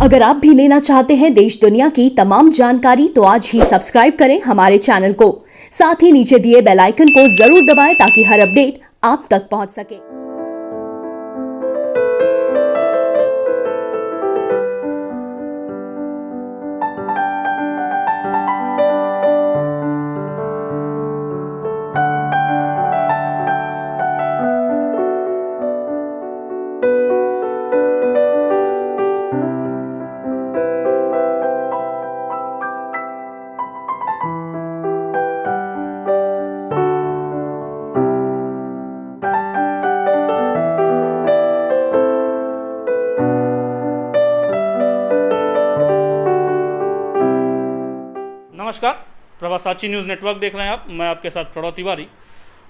अगर आप भी लेना चाहते हैं देश दुनिया की तमाम जानकारी तो आज ही सब्सक्राइब करें हमारे चैनल को। साथ ही नीचे दिए बेल आइकन को जरूर दबाएं ताकि हर अपडेट आप तक पहुंच सके। नमस्कार, प्रवासाची न्यूज़ नेटवर्क देख रहे हैं आप। मैं आपके साथ प्रणव तिवारी।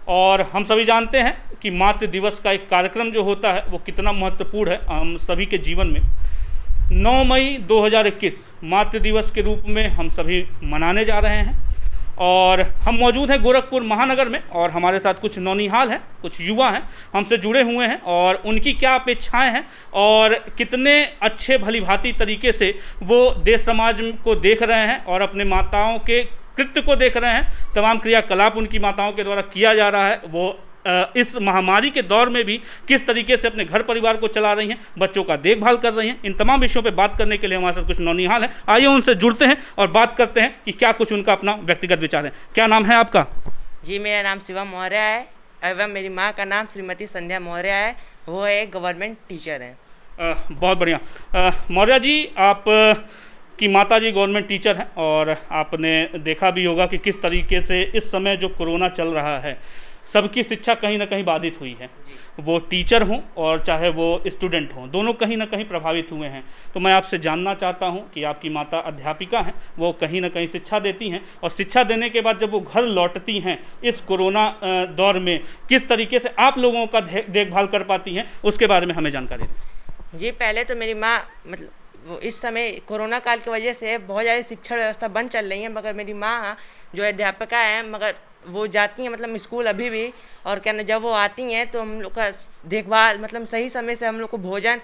और हम सभी जानते हैं कि मातृ दिवस का एक कार्यक्रम जो होता है वो कितना महत्वपूर्ण है हम सभी के जीवन में। 9 मई 2021 मातृ दिवस के रूप में हम सभी मनाने जा रहे हैं और हम मौजूद हैं गोरखपुर महानगर में और हमारे साथ कुछ नौनिहाल हैं, कुछ युवा हैं, हमसे जुड़े हुए हैं और उनकी क्या अपेक्षाएं हैं और कितने अच्छे भलीभांति तरीके से वो देश समाज को देख रहे हैं और अपने माताओं के कृत्य को देख रहे हैं। तमाम क्रियाकलाप उनकी माताओं के द्वारा किया जा रहा है। वो इस महामारी के दौर में भी किस तरीके से अपने घर परिवार को चला रही हैं, बच्चों का देखभाल कर रही हैं। इन तमाम विषयों पे बात करने के लिए हमारे साथ कुछ नौनिहाल हैं। आइए उनसे जुड़ते हैं और बात करते हैं कि क्या कुछ उनका अपना व्यक्तिगत विचार है। क्या नाम है आपका? जी, मेरा नाम शिवम मौर्य है एवं मेरी माँ का नाम श्रीमती संध्या मौर्य है। वो एक गवर्नमेंट टीचर हैं। बहुत बढ़िया। मौर्य जी, आप की माता जी गवर्नमेंट टीचर हैं और आपने देखा भी होगा कि किस तरीके से इस समय जो कोरोना चल रहा है सबकी शिक्षा कहीं ना कहीं बाधित हुई है। वो टीचर हों और चाहे वो स्टूडेंट हों, दोनों कहीं ना कहीं प्रभावित हुए हैं। तो मैं आपसे जानना चाहता हूं कि आपकी माता अध्यापिका हैं, वो कहीं ना कहीं शिक्षा देती हैं और शिक्षा देने के बाद जब वो घर लौटती हैं इस कोरोना दौर में किस तरीके से आप लोगों का देखभाल कर पाती हैं, उसके बारे में हमें जानकारी दें। जी, पहले तो मेरी माँ मतलब वो इस समय कोरोना काल की वजह से बहुत ज़्यादा शिक्षण व्यवस्था बंद चल रही है, मगर मेरी माँ जो अध्यापिका है मगर वो जाती हैं मतलब स्कूल अभी भी। और क्या ना, जब वो आती हैं तो हम लोग का देखभाल मतलब सही समय से हम लोग को भोजन,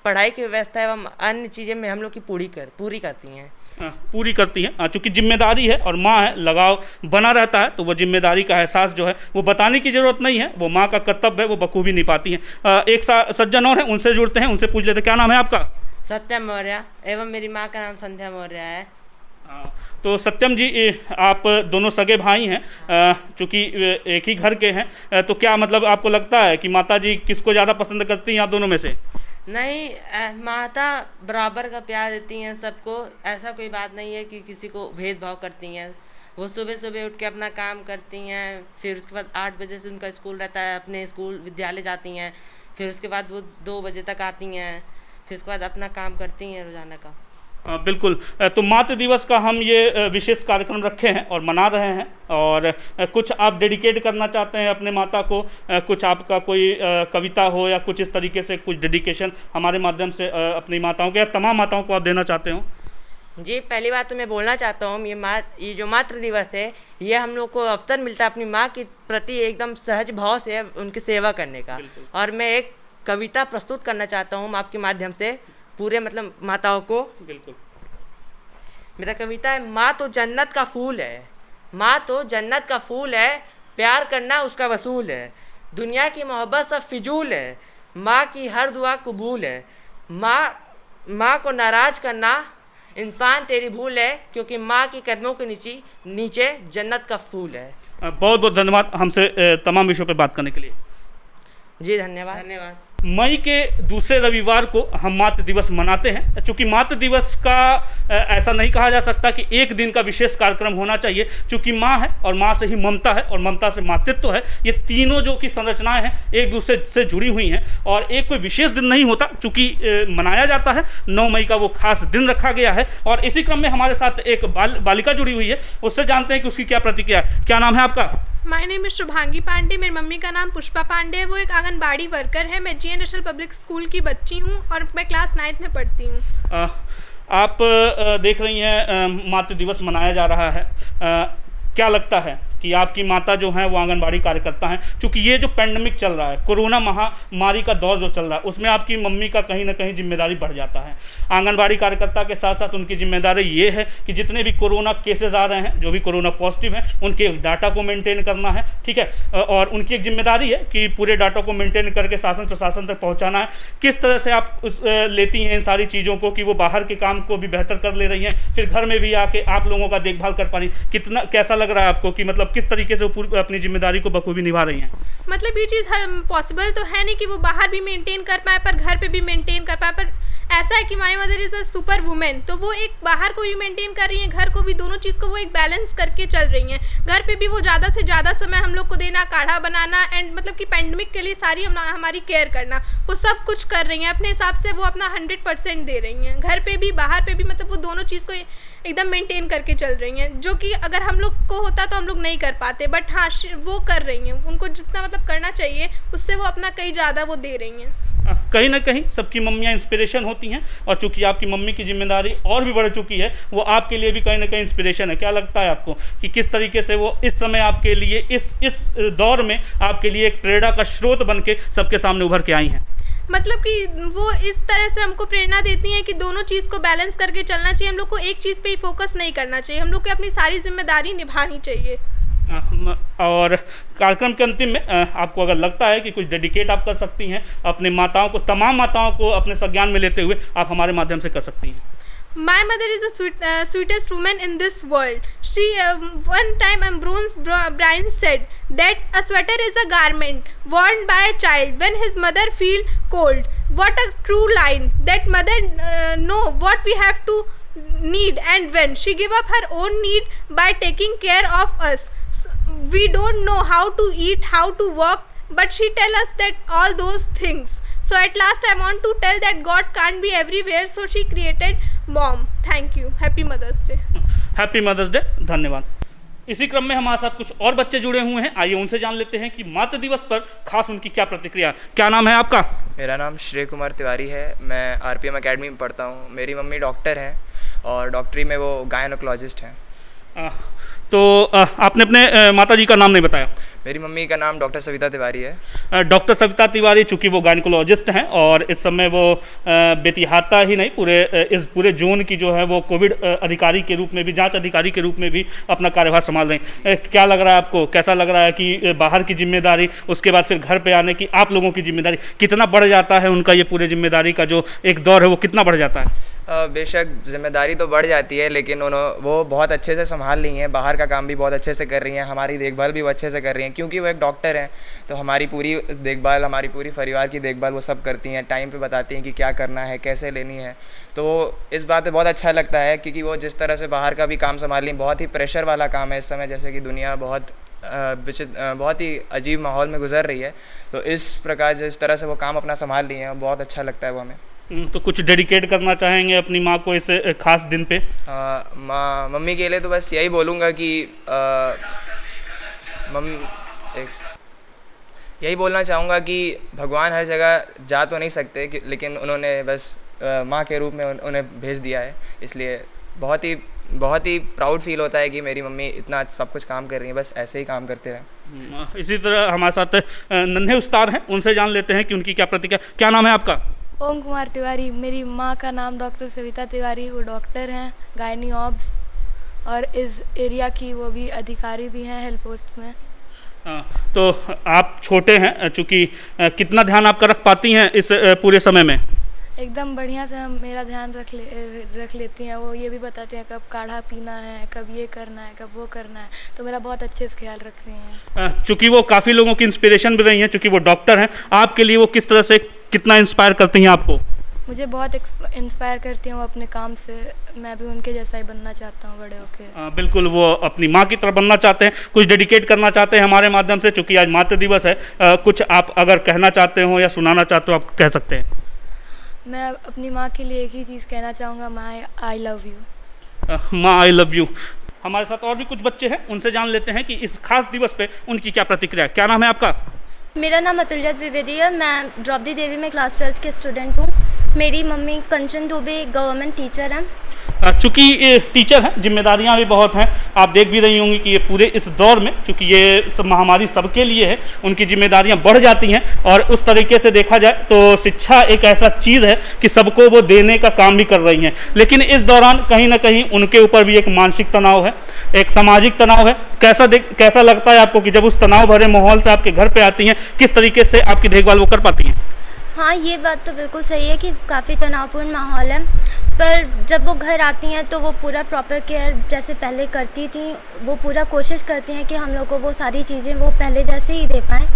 पढ़ाई की व्यवस्था एवं अन्य चीज़ें में हम लोग की पूरी करती हैं। पूरी करती हैं। चूँकि जिम्मेदारी है और माँ है, लगाव बना रहता है तो वो जिम्मेदारी का एहसास जो है वो बताने की ज़रूरत नहीं है, वो माँ का कर्तव्य है, वो बखूबी निभाती हैं। एक सज्जन और हैं, उनसे जुड़ते हैं, उनसे पूछ लेते हैं। क्या नाम है आपका? सत्यम मौर्य एवं मेरी माँ का नाम संध्या मौर्य है। तो सत्यम जी, आप दोनों सगे भाई हैं, चूँकि एक ही घर के हैं, तो क्या मतलब आपको लगता है कि माता जी किसको ज़्यादा पसंद करती हैं आप दोनों में से? नहीं, माता बराबर का प्यार देती हैं सबको। ऐसा कोई बात नहीं है कि किसी को भेदभाव करती हैं। वो सुबह सुबह उठ के अपना काम करती हैं, फिर उसके बाद 8 बजे से उनका स्कूल रहता है, अपने स्कूल विद्यालय जाती हैं, फिर उसके बाद वो 2 बजे तक आती हैं, फिर उसके बाद अपना काम करती हैं रोजाना का। बिल्कुल। तो मातृ दिवस का हम ये विशेष कार्यक्रम रखे हैं और मना रहे हैं और कुछ आप डेडिकेट करना चाहते हैं अपने माता को, कुछ आपका कोई कविता हो या कुछ इस तरीके से कुछ डेडिकेशन हमारे माध्यम से अपनी माताओं को या तमाम माताओं को आप देना चाहते हो? जी, पहली बात तो मैं बोलना चाहता हूँ ये जो मातृ दिवस है ये हम लोग को अवसर मिलता है अपनी माँ के प्रति एकदम सहज भाव से उनकी सेवा करने का। और मैं एक कविता प्रस्तुत करना चाहता हूँ आपके माध्यम से पूरे मतलब माताओं को। बिल्कुल। मेरा कविता है, माँ तो जन्नत का फूल है, माँ तो जन्नत का फूल है, प्यार करना उसका वसूल है, दुनिया की मोहब्बत सब फिजूल है, माँ की हर दुआ कबूल है, माँ को नाराज करना इंसान तेरी भूल है, क्योंकि माँ के कदमों के नीचे जन्नत का फूल है। बहुत बहुत धन्यवाद हमसे तमाम विषयों पर बात करने के लिए। जी धन्यवाद। मई के दूसरे रविवार को हम मातृ दिवस मनाते हैं। चूँकि मातृ दिवस का ऐसा नहीं कहा जा सकता कि एक दिन का विशेष कार्यक्रम होना चाहिए, चूँकि माँ है और माँ से ही ममता है और ममता से मातृत्व है। ये तीनों जो कि संरचनाएं हैं एक दूसरे से जुड़ी हुई हैं और एक कोई विशेष दिन नहीं होता, चूँकि मनाया जाता है। 9 मई का वो खास दिन रखा गया है और इसी क्रम में हमारे साथ एक बालिका जुड़ी हुई है, उससे जानते हैं कि उसकी क्या प्रतिक्रिया है। क्या नाम है आपका? My name is Shubhangi Pandey. मेरी मम्मी का नाम पुष्पा पांडे है। वो एक आंगनबाड़ी वर्कर है। मैं GN नेशनल पब्लिक स्कूल की बच्ची हूँ और मैं क्लास 9th में पढ़ती हूँ। आप देख रही हैं मातृ दिवस मनाया जा रहा है, क्या लगता है कि आपकी माता जो हैं वो आंगनबाड़ी कार्यकर्ता हैं। चूँकि ये जो पेंडेमिक चल रहा है, कोरोना महामारी का दौर जो चल रहा है, उसमें आपकी मम्मी का कहीं ना कहीं जिम्मेदारी बढ़ जाता है। आंगनबाड़ी कार्यकर्ता के साथ साथ उनकी जिम्मेदारी ये है कि जितने भी कोरोना केसेस आ रहे हैं, जो भी कोरोना पॉजिटिव हैं, उनके डाटा को मेंटेन करना है, ठीक है। और उनकी एक जिम्मेदारी है कि पूरे डाटा को मेंटेन करके शासन प्रशासन तक पहुँचाना है। किस तरह से आप लेती हैं इन सारी चीज़ों को कि वो बाहर के काम को भी बेहतर कर ले रही हैं, फिर घर में भी आके आप लोगों का देखभाल कर पा रही, कितना कैसा लग रहा है आपको कि मतलब किस तरीके से वो अपनी जिम्मेदारी को बखूबी निभा रही हैं? मतलब ये चीज़ पॉसिबल तो है नहीं कि वो बाहर भी मेंटेन कर पाए पर घर पे भी मेंटेन कर पाए, पर ऐसा है कि my mother is a super women, तो वो एक बाहर को भी मेंटेन कर रही हैं, घर को भी, दोनों चीज़ को वो एक बैलेंस करके चल रही हैं। घर पे भी वो ज़्यादा से ज़्यादा समय हम लोग को देना, काढ़ा बनाना एंड मतलब कि पेंडेमिक के लिए सारी हमारी केयर करना, वो सब कुछ कर रही हैं अपने हिसाब से, वो अपना 100% दे रही हैं। घर पे भी बाहर पे भी मतलब वो दोनों चीज़ को एकदम मेंटेन करके चल रही हैं, जो कि अगर हम लोग को होता तो हम लोग नहीं कर पाते, बट हाँ वो कर रही हैं। उनको जितना मतलब करना चाहिए उससे वो अपना कहीं ज़्यादा वो दे रही हैं। कहीं ना कहीं सबकी मम्मियाँ इंस्पिरेशन होती हैं, और चूंकि आपकी मम्मी की जिम्मेदारी और भी बढ़ चुकी है, वो आपके लिए भी कहीं ना कहीं इंस्पिरेशन है। क्या लगता है आपको कि किस तरीके से वो इस समय आपके लिए इस दौर में आपके लिए एक प्रेरणा का स्रोत बन के सबके सामने उभर के आई हैं? मतलब कि वो इस तरह से हमको प्रेरणा देती हैं कि दोनों चीज़ को बैलेंस करके चलना चाहिए, हम लोग को एक चीज़ पे ही फोकस नहीं करना चाहिए, हम लोग को अपनी सारी जिम्मेदारी निभानी चाहिए। और कार्यक्रम के अंतिम में आपको अगर लगता है कि कुछ डेडिकेट आप कर सकती हैं अपने माताओं को, तमाम माताओं को अपने संज्ञान में लेते हुए, आप हमारे माध्यम से कर सकती हैं। My mother is the sweetest woman in this world. She one time Ambrose Bierce said that a sweater is a garment worn by a child when his mother feel cold. What a true line! That mother know what we have to need and when. She give up her own need by taking care of us. We don't know how to eat, how to walk, but she tell us that all those things. So at last I want to tell that God can't be everywhere, so she created mom. Thank you. Happy Mother's Day. Happy Mother's Day. धन्यवाद। इसी क्रम में हमारे साथ कुछ और बच्चे जुड़े हुए हैं, आइए उनसे जान लेते हैं कि मातृ दिवस पर खास उनकी क्या प्रतिक्रिया। क्या नाम है आपका? मेरा नाम श्रेय कुमार तिवारी है। मैं RPM अकेडमी में पढ़ता हूँ। मेरी मम्मी डॉक्टर हैं और डॉक्टरी में वो गायनोकोलॉजिस्ट हैं। तो आपने अपने माता जी का नाम नहीं बताया। मेरी मम्मी का नाम डॉक्टर सविता तिवारी है। डॉक्टर सविता तिवारी चूँकि वो गायनोकोलॉजिस्ट हैं और इस समय वो बेतिहाता ही नहीं इस पूरे जोन की जो है वो कोविड अधिकारी के रूप में भी, जांच अधिकारी के रूप में भी अपना कार्यभार संभाल रही हैं। क्या लग रहा है आपको, कैसा लग रहा है कि बाहर की जिम्मेदारी, उसके बाद फिर घर पे आने की आप लोगों की जिम्मेदारी, कितना बढ़ जाता है उनका ये पूरे जिम्मेदारी का जो एक दौर है वो कितना बढ़ जाता है? बेशक जिम्मेदारी तो बढ़ जाती है, लेकिन वो बहुत अच्छे से संभाल रही हैं। बाहर का काम भी बहुत अच्छे से कर रही हैं, हमारी देखभाल भी वो अच्छे से कर रही हैं, क्योंकि वो एक डॉक्टर हैं तो हमारी पूरी देखभाल, हमारी पूरी परिवार की देखभाल वो सब करती हैं। टाइम पे बताती हैं कि क्या करना है, कैसे लेनी है। तो इस बात पे बहुत अच्छा लगता है, क्योंकि वो जिस तरह से बाहर का भी काम संभाल रही हैं, बहुत ही प्रेशर वाला काम है इस समय, जैसे कि दुनिया बहुत ही अजीब माहौल में गुजर रही है। तो इस प्रकार जिस तरह से वो काम अपना संभाल रही हैं, बहुत अच्छा लगता है वो हमें। तो कुछ डेडिकेट करना चाहेंगे अपनी माँ को इस खास दिन पे? मम्मी के लिए तो बस यही बोलूँगा कि यही बोलना चाहूँगा कि भगवान हर जगह जा तो नहीं सकते, लेकिन उन्होंने बस माँ के रूप में उन्हें भेज दिया है। इसलिए बहुत ही प्राउड फील होता है कि मेरी मम्मी इतना सब कुछ काम कर रही है, बस ऐसे ही काम करते रहें। इसी तरह हमारे साथ नन्हे उस्ताद हैं, उनसे जान लेते हैं कि उनकी क्या प्रतिक्रिया। क्या नाम है आपका? ओम कुमार तिवारी। मेरी माँ का नाम डॉक्टर सविता तिवारी, वो डॉक्टर हैं गायनी ऑब्स, और इस एरिया की वो भी अधिकारी भी हैं हेल्थ पोस्ट में। तो आप छोटे हैं, चूँकि कितना ध्यान आपका रख पाती हैं इस पूरे समय में? एकदम बढ़िया से हम मेरा ध्यान रख लेती हैं। वो ये भी बताते हैं कब काढ़ा पीना है, कब ये करना है, कब वो करना है, तो मेरा बहुत अच्छे से ख्याल रख रही हैं। चूँकि वो काफ़ी लोगों की इंस्पिरेशन भी रही हैं, चूँकि वो डॉक्टर हैं, आपके लिए वो किस तरह से कितना इंस्पायर करती हैं आपको? मुझे बहुत इंस्पायर करती हैं वो अपने काम से। मैं भी उनके जैसा ही बनना चाहता हूँ बड़े होके। बिल्कुल, वो अपनी माँ की तरह बनना चाहते हैं, कुछ डेडिकेट करना चाहते हैं हमारे माध्यम से। चूँकि आज मातृ दिवस है, कुछ आप अगर कहना चाहते हो या सुनाना चाहते हो, आप कह सकते हैं। मैं अपनी माँ के लिए एक ही चीज़ कहना चाहूँगा, माँ आई लव यू। माँ आई लव यू। हमारे साथ और भी कुछ बच्चे हैं, उनसे जान लेते हैं कि इस खास दिवस पे उनकी क्या प्रतिक्रिया है। क्या नाम है आपका? मेरा नाम अतुल्या द्विवेदी है। मैं द्रौपदी देवी में क्लास 12th के स्टूडेंट हूँ। मेरी मम्मी कंचन दुबे गवर्नमेंट टीचर हैं। चूँकि ये टीचर हैं, जिम्मेदारियां भी बहुत हैं। आप देख भी रही होंगी कि ये पूरे इस दौर में, चूँकि ये सब महामारी सबके लिए है, उनकी जिम्मेदारियां बढ़ जाती हैं। और उस तरीके से देखा जाए तो शिक्षा एक ऐसा चीज़ है कि सबको वो देने का काम भी कर रही हैं। लेकिन इस दौरान कहीं ना कहीं उनके ऊपर भी एक मानसिक तनाव है, एक सामाजिक तनाव है। कैसा लगता है आपको कि जब उस तनाव भरे माहौल से आपके घर पे आती हैं, किस तरीके से आपकी देखभाल वो कर पाती हैं? हाँ, ये बात तो बिल्कुल सही है कि काफ़ी तनावपूर्ण माहौल है, पर जब वो घर आती हैं तो वो पूरा प्रॉपर केयर जैसे पहले करती थी, वो पूरा कोशिश करती हैं कि हम लोग को वो सारी चीज़ें वो पहले जैसे ही दे पाएँ।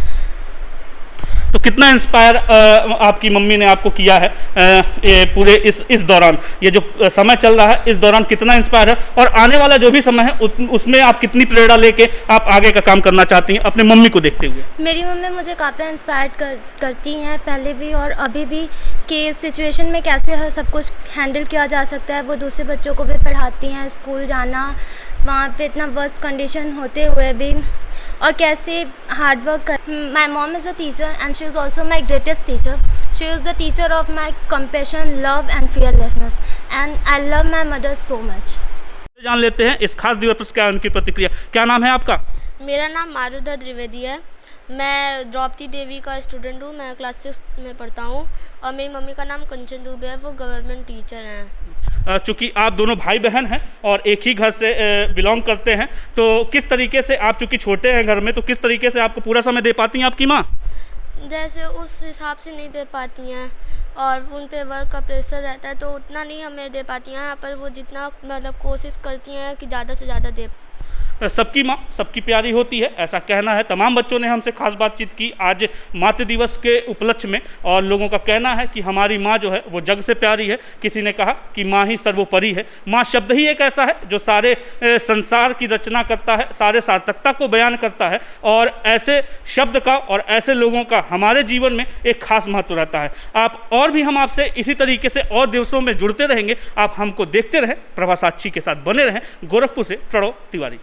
तो कितना इंस्पायर आपकी मम्मी ने आपको किया है ये पूरे इस दौरान, ये जो समय चल रहा है इस दौरान कितना इंस्पायर है, और आने वाला जो भी समय है उसमें आप कितनी प्रेरणा लेके आप आगे का काम करना चाहती हैं अपने मम्मी को देखते हुए? मेरी मम्मी मुझे काफ़ी इंस्पायर करती हैं पहले भी और अभी भी, कि इस सिचुएशन में कैसे सब कुछ हैंडल किया जा सकता है। वो दूसरे बच्चों को भी पढ़ाती हैं, स्कूल जाना, वहाँ पे इतना वर्स्ट कंडीशन होते हुए भी, और कैसे हार्ड वर्क कर। My mom is a teacher and she is also my greatest teacher. She is the teacher of my compassion, love and fearlessness, and I love my mother so much. जान लेते हैं इस खास दिवस पर क्या उनकी प्रतिक्रिया। क्या नाम है आपका? मेरा नाम मारुदा द्विवेदी है। मैं द्रौपदी देवी का स्टूडेंट हूँ। मैं क्लास 6 में पढ़ता हूँ और मेरी मम्मी का नाम कंचन दुबे है, वो गवर्नमेंट टीचर हैं। चूँकि आप दोनों भाई बहन हैं और एक ही घर से बिलोंग करते हैं, तो किस तरीके से आप, चूँकि छोटे हैं घर में, तो किस तरीके से आपको पूरा समय दे पाती हैं आपकी माँ? जैसे उस हिसाब से नहीं दे पाती हैं और उन पे वर्क का प्रेशर रहता है, तो उतना नहीं हमें दे पाती हैं। यहाँ पर वो जितना मतलब कोशिश करती हैं कि ज़्यादा से ज़्यादा दे। सबकी माँ सबकी प्यारी होती है, ऐसा कहना है। तमाम बच्चों ने हमसे खास बातचीत की आज मातृ दिवस के उपलक्ष्य में, और लोगों का कहना है कि हमारी माँ जो है वो जग से प्यारी है। किसी ने कहा कि माँ ही सर्वोपरि है। माँ शब्द ही एक ऐसा है जो सारे संसार की रचना करता है, सारे सार्थकता को बयान करता है, और ऐसे शब्द का और ऐसे लोगों का हमारे जीवन में एक खास महत्व रहता है। आप और भी हम आपसे इसी तरीके से और दिवसों में जुड़ते रहेंगे। आप हमको देखते रहें, प्रभा साक्षी के साथ बने रहें। गोरखपुर से प्रणव तिवारी।